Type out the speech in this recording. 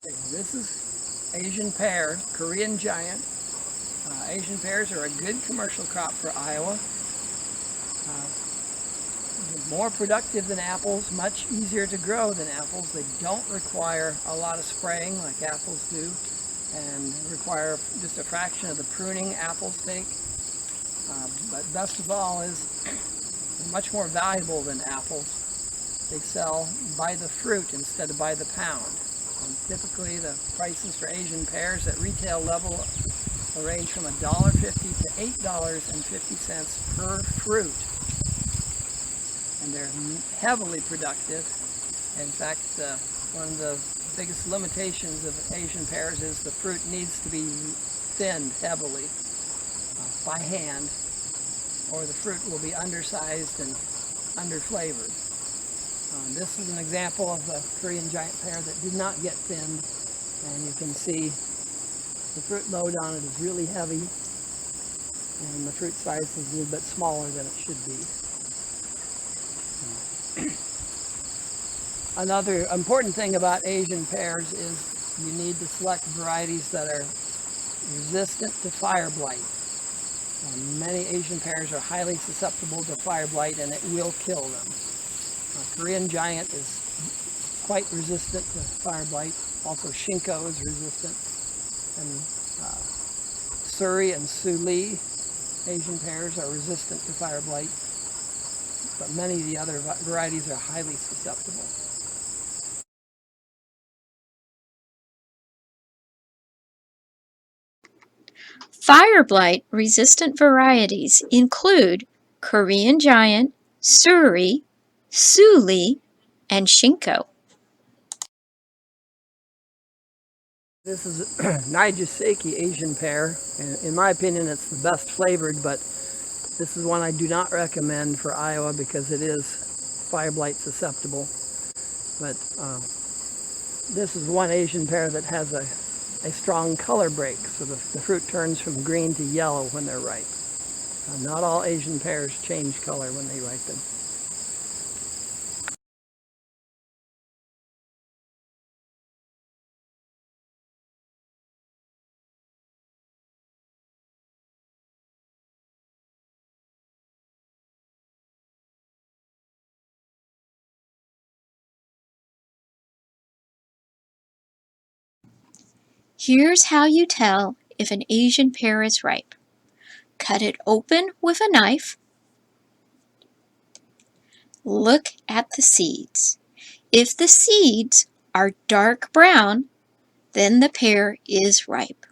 This is Asian pear, Korean giant. Asian pears are a good commercial crop for Iowa. More productive than apples, much easier to grow than apples. They don't require a lot of spraying like apples do and require just a fraction of the pruning apples take. But best of all is they're much more valuable than apples. They sell by the fruit instead of by the pound. And typically the prices for Asian pears at retail level will range from $1.50 to $8.50 per fruit. And they're heavily productive. In fact, one of the biggest limitations of Asian pears is the fruit needs to be thinned heavily by hand, or the fruit will be undersized and underflavored. This is an example of a Korean giant pear that did not get thinned, and you can see the fruit load on it is really heavy, and the fruit size is a little bit smaller than it should be. Another important thing about Asian pears is you need to select varieties that are resistant to fire blight. Many Asian pears are highly susceptible to fire blight, and it will kill them. Korean giant is quite resistant to fire blight. Also, Shinko is resistant. And Surrey and Suli Asian pears are resistant to fire blight, but many of the other varieties are highly susceptible. Fire blight resistant varieties include Korean giant, Surrey, Suli, and Shinko. This is Nagasaki Asian pear. In my opinion, it's the best flavored, but this is one I do not recommend for Iowa because it is fire blight susceptible. But this is one Asian pear that has a strong color break, so the fruit turns from green to yellow when they're ripe. Not all Asian pears change color when they ripen. Here's how you tell if an Asian pear is ripe. Cut it open with a knife. Look at the seeds. If the seeds are dark brown, then the pear is ripe.